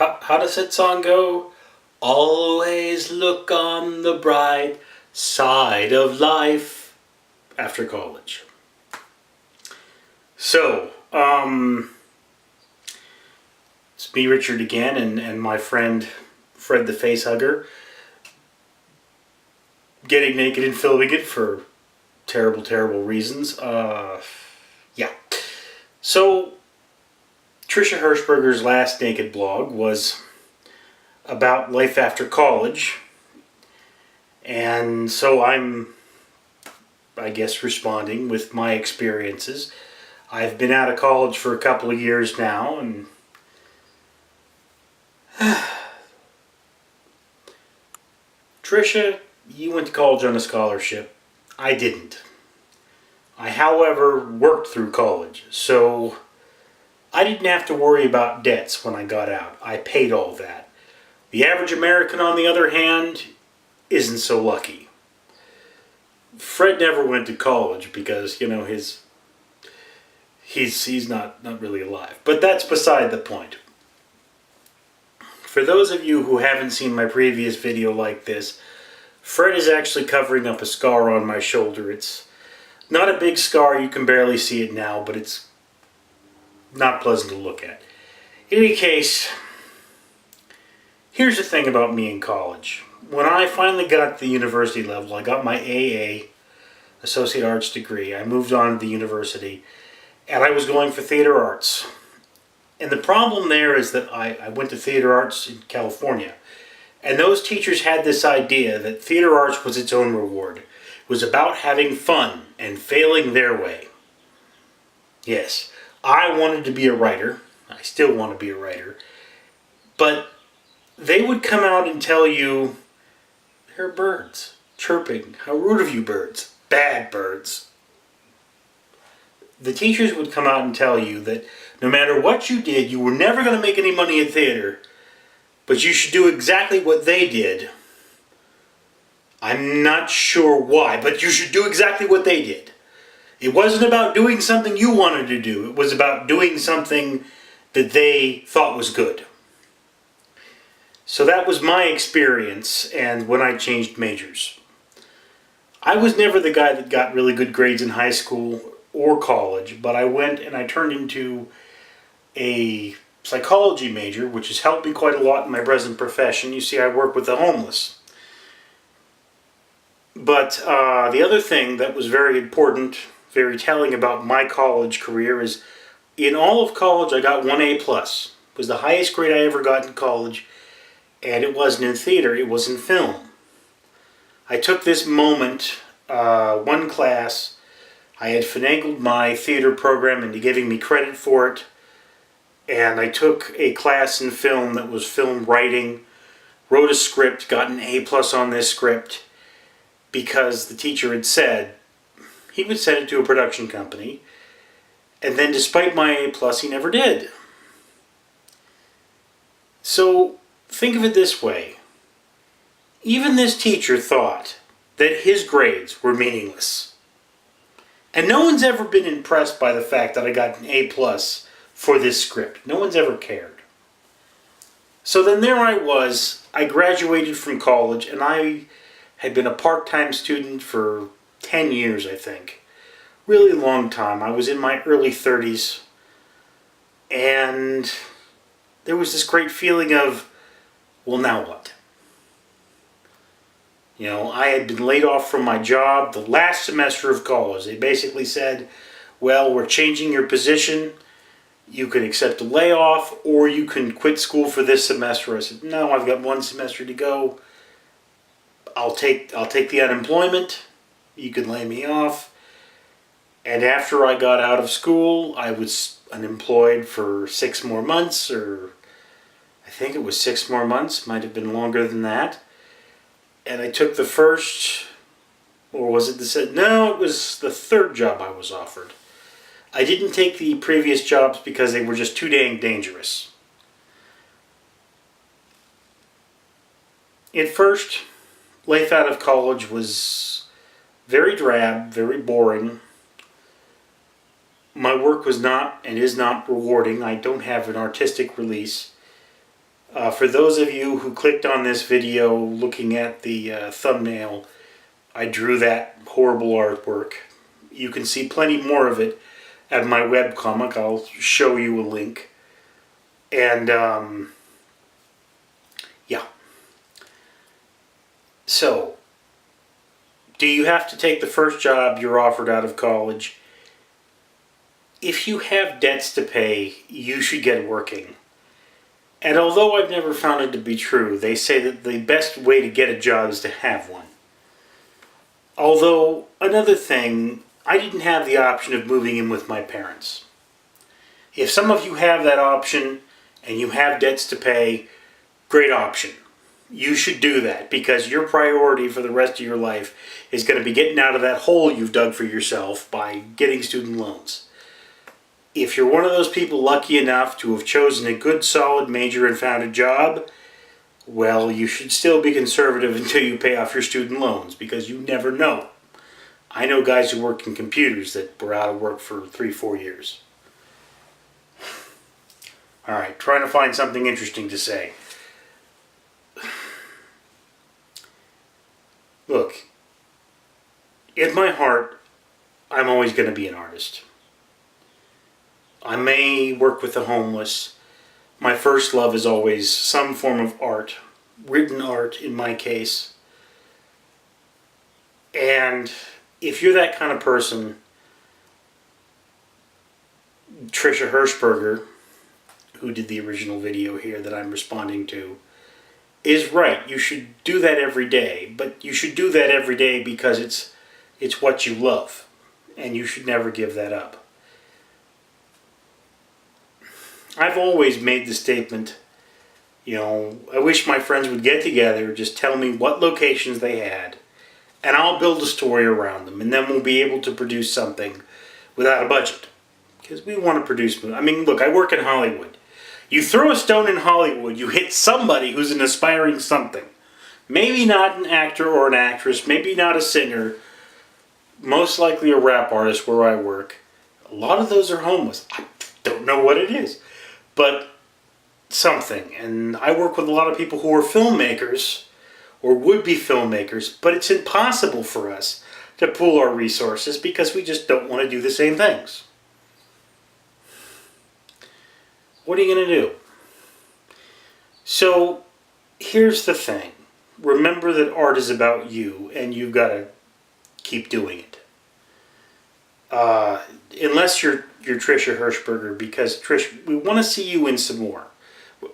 How does that song go? Always look on the bright side of life after college. So, it's me, Richard, again, and my friend Fred the Facehugger, getting naked and filming it for terrible, terrible reasons. Yeah. So, Trisha Hirschberger's last naked blog was about life after college, and so I'm, I guess, responding with my experiences. I've been out of college for a couple of years now, and Trisha, you went to college on a scholarship. I didn't. I, however, worked through college, so I didn't have to worry about debts when I got out. I paid all that. The average American, on the other hand, isn't so lucky. Fred never went to college because, you know, he's not really alive. But that's beside the point. For those of you who haven't seen my previous video like this, Fred is actually covering up a scar on my shoulder. It's not a big scar, you can barely see it now, but it's not pleasant to look at. In any case, here's the thing about me in college. When I finally got to the university level, I got my AA, Associate Arts degree. I moved on to the university, and I was going for theater arts. And the problem there is that I went to theater arts in California, and those teachers had this idea that theater arts was its own reward. It was about having fun and failing their way. Yes, I wanted to be a writer. I still want to be a writer. But they would come out and tell you, there are birds chirping. How rude of you, birds. Bad birds. The teachers would come out and tell you that no matter what you did, you were never going to make any money in theater, but you should do exactly what they did. I'm not sure why, but you should do exactly what they did. It wasn't about doing something you wanted to do. It was about doing something that they thought was good. So that was my experience, and when I changed majors. I was never the guy that got really good grades in high school or college, but I went and I turned into a psychology major, which has helped me quite a lot in my present profession. You see, I work with the homeless. But the other thing that was very important, very telling about my college career is, in all of college, I got 1 A+. It was the highest grade I ever got in college, and it wasn't in theater, it was in film. I took this moment, one class, I had finagled my theater program into giving me credit for it, and I took a class in film that was film writing, wrote a script, got an A+ on this script, because the teacher had said he would send it to a production company, and then despite my A+, he never did. So think of it this way. Even this teacher thought that his grades were meaningless. And no one's ever been impressed by the fact that I got an A+ for this script. No one's ever cared. So then there I was. I graduated from college, and I had been a part-time student for 10 years, I think. Really long time. I was in my early 30s. And there was this great feeling of, well, now what? You know, I had been laid off from my job the last semester of college. They basically said, well, we're changing your position. You can accept a layoff, or you can quit school for this semester. I said, no, I've got 1 semester to go. I'll take the unemployment. You can lay me off. And after I got out of school, I was unemployed for 6 more months, or I think it was 6 more months. Might have been longer than that. And I took the first, or was it the second? No, it was the 3rd job I was offered. I didn't take the previous jobs because they were just too dang dangerous. At first, life out of college was very drab, very boring. My work was not and is not rewarding. I don't have an artistic release. For those of you who clicked on this video looking at the thumbnail, I drew that horrible artwork. You can see plenty more of it at my webcomic. I'll show you a link. And yeah. So, do you have to take the first job you're offered out of college? If you have debts to pay, you should get working. And although I've never found it to be true, they say that the best way to get a job is to have one. Although, another thing, I didn't have the option of moving in with my parents. If some of you have that option and you have debts to pay, great option. You should do that because your priority for the rest of your life is going to be getting out of that hole you've dug for yourself by getting student loans. If you're one of those people lucky enough to have chosen a good solid major and found a job, well, you should still be conservative until you pay off your student loans because you never know. I know guys who work in computers that were out of work for 3-4 years. Alright, trying to find something interesting to say. Look, in my heart, I'm always going to be an artist. I may work with the homeless. My first love is always some form of art, written art in my case. And if you're that kind of person, Trisha Hirschberger, who did the original video here that I'm responding to, is right. You should do that every day, but you should do that every day because it's what you love, and you should never give that up. I've always made the statement, I wish my friends would get together, just tell me what locations they had, and I'll build a story around them, and then we'll be able to produce something without a budget. Because we want to produce, look, I work in Hollywood. You throw a stone in Hollywood, you hit somebody who's an aspiring something. Maybe not an actor or an actress, maybe not a singer, most likely a rap artist where I work. A lot of those are homeless. I don't know what it is, but something. And I work with a lot of people who are filmmakers or would-be filmmakers, but it's impossible for us to pool our resources because we just don't want to do the same things. What are you going to do? So, here's the thing. Remember that art is about you, and you've got to keep doing it. Unless you're Trisha Hirschberger, because Trish, we want to see you in some more.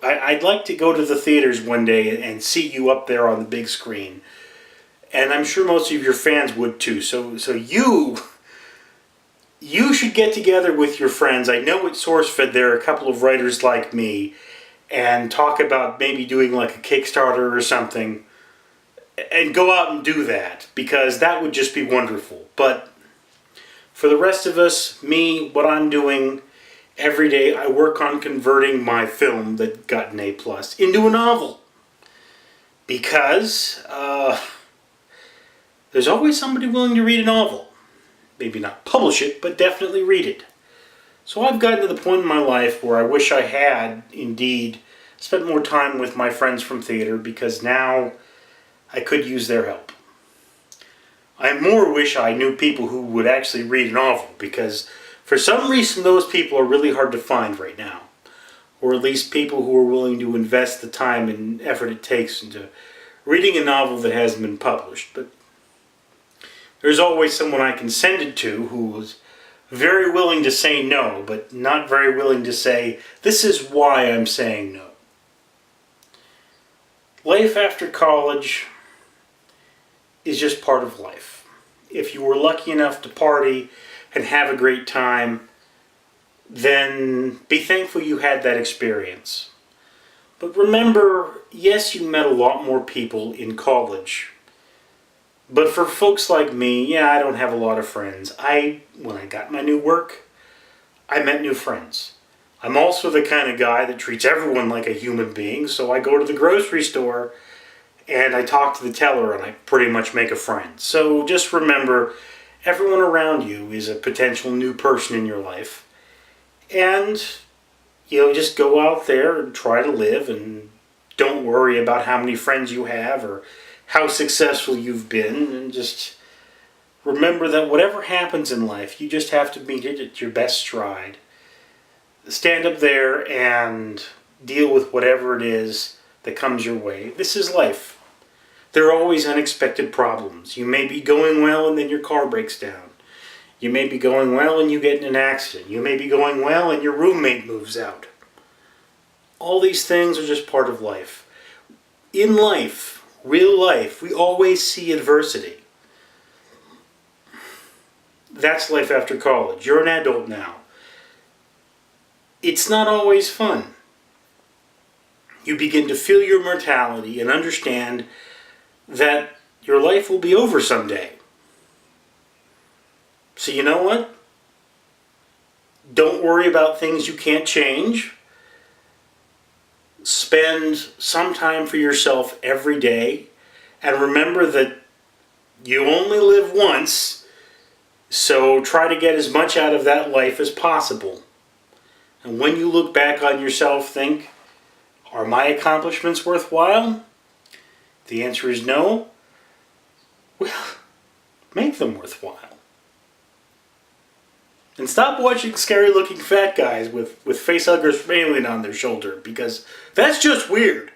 I'd like to go to the theaters one day and see you up there on the big screen. And I'm sure most of your fans would too. So you should get together with your friends. I know at SourceFed there are a couple of writers like me and talk about maybe doing like a Kickstarter or something and go out and do that because that would just be wonderful. But for the rest of us, me, what I'm doing every day, I work on converting my film that got an A+ into a novel. Because there's always somebody willing to read a novel. Maybe not publish it, but definitely read it. So I've gotten to the point in my life where I wish I had, indeed, spent more time with my friends from theater because now I could use their help. I more wish I knew people who would actually read a novel because for some reason those people are really hard to find right now. Or at least people who are willing to invest the time and effort it takes into reading a novel that hasn't been published. But there's always someone I can send it to who's very willing to say no, but not very willing to say, this is why I'm saying no. Life after college is just part of life. If you were lucky enough to party and have a great time, then be thankful you had that experience. But remember, yes, you met a lot more people in college. But for folks like me, I don't have a lot of friends. When I got my new work, I met new friends. I'm also the kind of guy that treats everyone like a human being, so I go to the grocery store and I talk to the teller and I pretty much make a friend. So just remember, everyone around you is a potential new person in your life. And, just go out there and try to live and Don't worry about how many friends you have or how successful you've been, and just remember that whatever happens in life, you just have to meet it at your best stride. Stand up there and deal with whatever it is that comes your way. This is life. There are always unexpected problems. You may be going well and then your car breaks down. You may be going well and you get in an accident. You may be going well and your roommate moves out. All these things are just part of life. In life, real life, we always see adversity. That's life after college. You're an adult now. It's not always fun. You begin to feel your mortality and understand that your life will be over someday. So you know what? Don't worry about things you can't change. Spend some time for yourself every day, and remember that you only live once, so try to get as much out of that life as possible. And when you look back on yourself, think, are my accomplishments worthwhile? If the answer is no, well, make them worthwhile. And stop watching scary looking fat guys with facehuggers from Alien on their shoulder, because that's just weird.